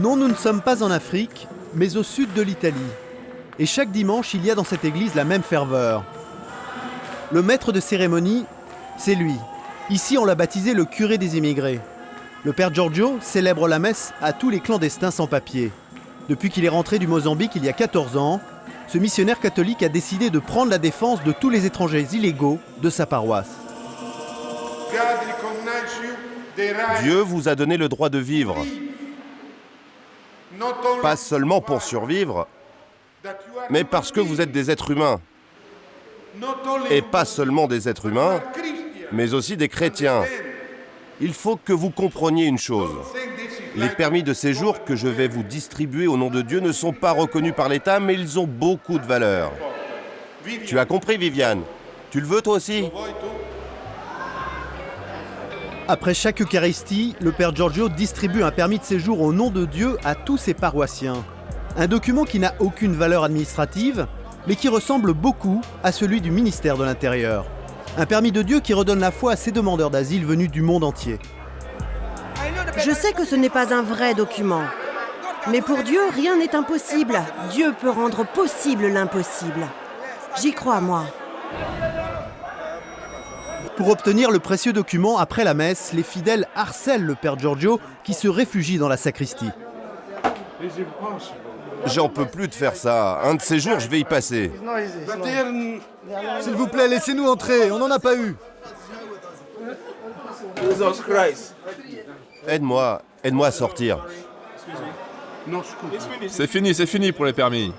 Non, nous ne sommes pas en Afrique, mais au sud de l'Italie. Et chaque dimanche, il y a dans cette église la même ferveur. Le maître de cérémonie, c'est lui. Ici, on l'a baptisé le curé des immigrés. Le père Giorgio célèbre la messe à tous les clandestins sans papier. Depuis qu'il est rentré du Mozambique il y a 14 ans, ce missionnaire catholique a décidé de prendre la défense de tous les étrangers illégaux de sa paroisse. Dieu vous a donné le droit de vivre. Pas seulement pour survivre, mais parce que vous êtes des êtres humains. Et pas seulement des êtres humains, mais aussi des chrétiens. Il faut que vous compreniez une chose. Les permis de séjour que je vais vous distribuer au nom de Dieu ne sont pas reconnus par l'État, mais ils ont beaucoup de valeur. Tu as compris, Viviane? Tu le veux toi aussi? Après chaque Eucharistie, le père Giorgio distribue un permis de séjour au nom de Dieu à tous ses paroissiens. Un document qui n'a aucune valeur administrative, mais qui ressemble beaucoup à celui du ministère de l'Intérieur. Un permis de Dieu qui redonne la foi à ces demandeurs d'asile venus du monde entier. Je sais que ce n'est pas un vrai document. Mais pour Dieu, rien n'est impossible. Dieu peut rendre possible l'impossible. J'y crois, moi. Pour obtenir le précieux document, après la messe, les fidèles harcèlent le père Giorgio qui se réfugie dans la sacristie. J'en peux plus de faire ça. Un de ces jours, je vais y passer. S'il vous plaît, laissez-nous entrer, on n'en a pas eu. Aide-moi à sortir. C'est fini pour les permis.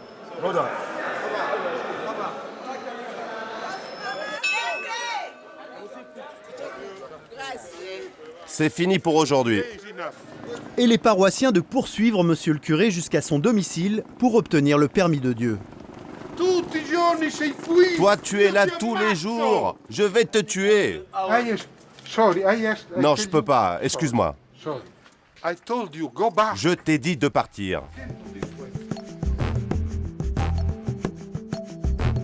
C'est fini pour aujourd'hui. Et les paroissiens de poursuivre monsieur le curé jusqu'à son domicile pour obtenir le permis de Dieu. Toi, tu es là tous les jours. Je vais te tuer. Non, je peux pas. Excuse-moi. Je t'ai dit de partir.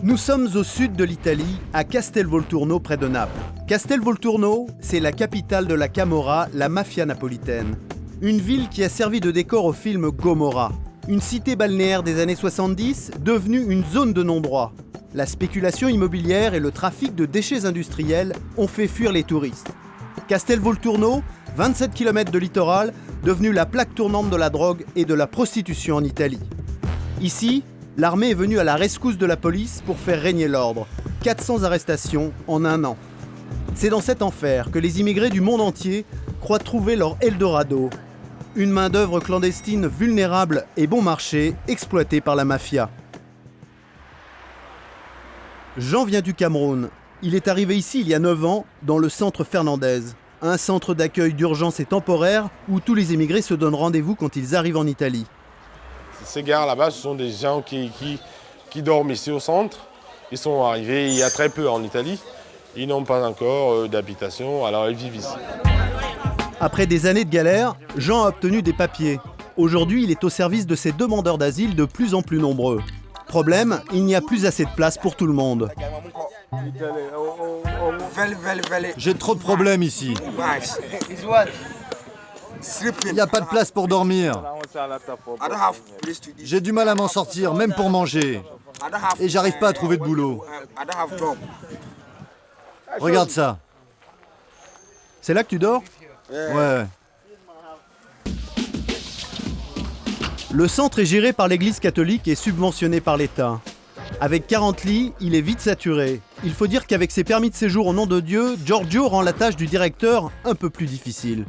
Nous sommes au sud de l'Italie, à Castelvolturno, près de Naples. Castelvolturno, c'est la capitale de la Camorra, la mafia napolitaine. Une ville qui a servi de décor au film Gomorra. Une cité balnéaire des années 70, devenue une zone de non-droit. La spéculation immobilière et le trafic de déchets industriels ont fait fuir les touristes. Castelvolturno, 27 km de littoral, devenu la plaque tournante de la drogue et de la prostitution en Italie. Ici, l'armée est venue à la rescousse de la police pour faire régner l'ordre. 400 arrestations en un an. C'est dans cet enfer que les immigrés du monde entier croient trouver leur Eldorado. Une main-d'œuvre clandestine vulnérable et bon marché, exploitée par la mafia. Jean vient du Cameroun. Il est arrivé ici il y a 9 ans, dans le centre Fernandez. Un centre d'accueil d'urgence et temporaire où tous les immigrés se donnent rendez-vous quand ils arrivent en Italie. Ces gars là-bas, ce sont des gens qui dorment ici au centre. Ils sont arrivés il y a très peu en Italie. Ils n'ont pas encore d'habitation, alors ils vivent ici. Après des années de galère, Jean a obtenu des papiers. Aujourd'hui, il est au service de ces demandeurs d'asile de plus en plus nombreux. Problème, il n'y a plus assez de place pour tout le monde. J'ai trop de problèmes ici. Il n'y a pas de place pour dormir. J'ai du mal à m'en sortir, même pour manger. Et j'arrive pas à trouver de boulot. Regarde ça. C'est là que tu dors ? Ouais. Le centre est géré par l'église catholique et subventionné par l'État. Avec 40 lits, il est vite saturé. Il faut dire qu'avec ses permis de séjour au nom de Dieu, Giorgio rend la tâche du directeur un peu plus difficile.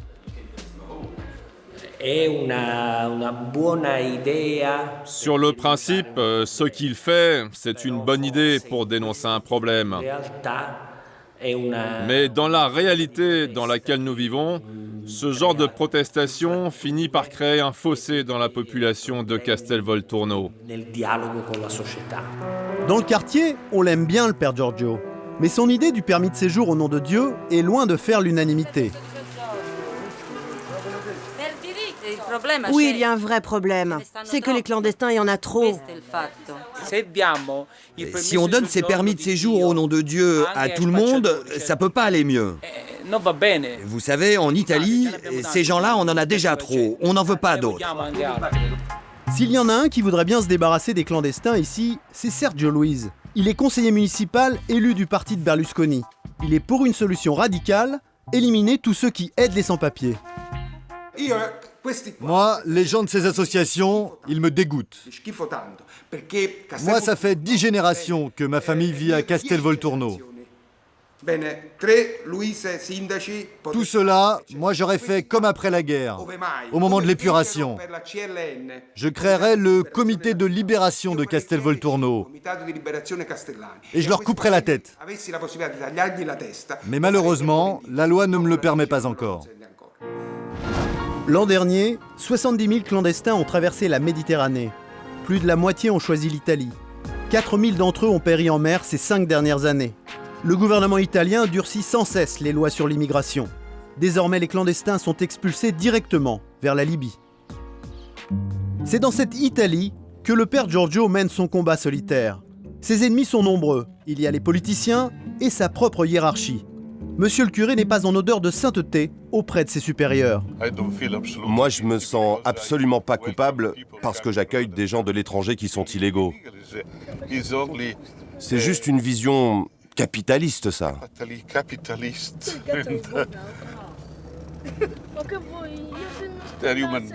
Sur le principe, ce qu'il fait, c'est une bonne idée pour dénoncer un problème. Mais dans la réalité dans laquelle nous vivons, ce genre de protestation finit par créer un fossé dans la population de Castelvolturno. Dans le quartier, on l'aime bien le père Giorgio. Mais son idée du permis de séjour au nom de Dieu est loin de faire l'unanimité. Oui, il y a un vrai problème. C'est que les clandestins, il y en a trop. Si on donne ces permis de séjour au nom de Dieu à tout le monde, ça peut pas aller mieux. Vous savez, en Italie, ces gens-là, on en a déjà trop. On n'en veut pas d'autres. S'il y en a un qui voudrait bien se débarrasser des clandestins ici, c'est Sergio Luis. Il est conseiller municipal élu du parti de Berlusconi. Il est pour une solution radicale, éliminer tous ceux qui aident les sans-papiers. Moi, les gens de ces associations, ils me dégoûtent. Moi, ça fait 10 générations que ma famille vit à Castelvolturno. Tout cela, moi j'aurais fait comme après la guerre, au moment de l'épuration. Je créerais le comité de libération de Castelvolturno et je leur couperais la tête. Mais malheureusement, la loi ne me le permet pas encore. L'an dernier, 70 000 clandestins ont traversé la Méditerranée. Plus de la moitié ont choisi l'Italie. 4 000 d'entre eux ont péri en mer ces 5 dernières années. Le gouvernement italien durcit sans cesse les lois sur l'immigration. Désormais, les clandestins sont expulsés directement vers la Libye. C'est dans cette Italie que le père Giorgio mène son combat solitaire. Ses ennemis sont nombreux. Il y a les politiciens et sa propre hiérarchie. Monsieur le curé n'est pas en odeur de sainteté auprès de ses supérieurs. Moi, je me sens absolument pas coupable parce que j'accueille des gens de l'étranger qui sont illégaux. C'est juste une vision capitaliste, ça.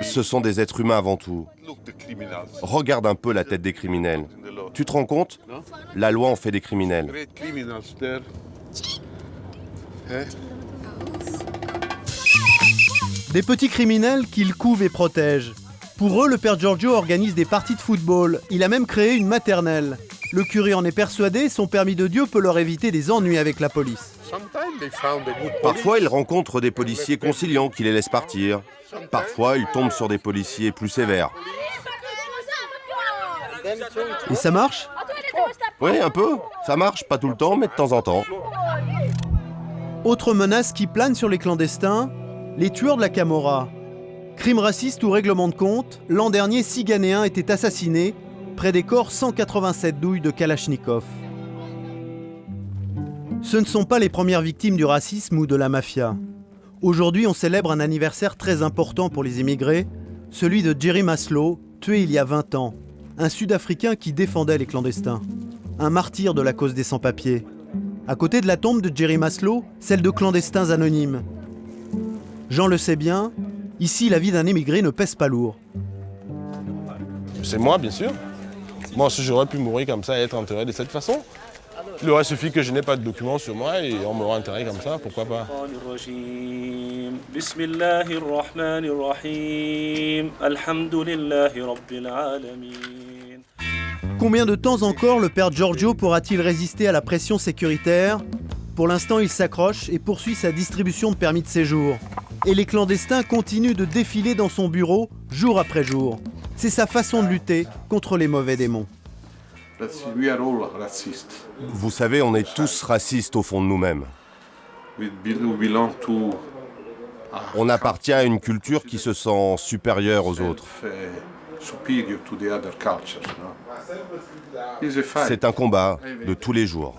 Ce sont des êtres humains avant tout. Regarde un peu la tête des criminels. Tu te rends compte? La loi en fait des criminels. Des petits criminels qu'il couve et protège. Pour eux, le père Giorgio organise des parties de football. Il a même créé une maternelle. Le curé en est persuadé, son permis de Dieu peut leur éviter des ennuis avec la police. Parfois, ils rencontrent des policiers conciliants qui les laissent partir. Parfois, ils tombent sur des policiers plus sévères. Et ça marche? Oui, un peu. Ça marche, pas tout le temps, mais de temps en temps. Autre menace qui plane sur les clandestins, les tueurs de la Camorra. Crime raciste ou règlement de compte, l'an dernier, 6 Ghanéens étaient assassinés, près des corps 187 douilles de Kalachnikov. Ce ne sont pas les premières victimes du racisme ou de la mafia. Aujourd'hui, on célèbre un anniversaire très important pour les immigrés, celui de Jerry Maslow, tué il y a 20 ans, un Sud-Africain qui défendait les clandestins, un martyr de la cause des sans-papiers. À côté de la tombe de Jerry Maslow, celle de clandestins anonymes. Jean le sait bien, ici la vie d'un immigré ne pèse pas lourd. C'est moi, bien sûr. Moi aussi, j'aurais pu mourir comme ça et être enterré de cette façon. Il aurait suffi que je n'ai pas de documents sur moi et on m'aurait enterré comme ça, pourquoi pas. Combien de temps encore le père Giorgio pourra-t-il résister à la pression sécuritaire? Pour l'instant, il s'accroche et poursuit sa distribution de permis de séjour. Et les clandestins continuent de défiler dans son bureau jour après jour. C'est sa façon de lutter contre les mauvais démons. Vous savez, on est tous racistes au fond de nous-mêmes. On appartient à une culture qui se sent supérieure aux autres. C'est un combat de tous les jours.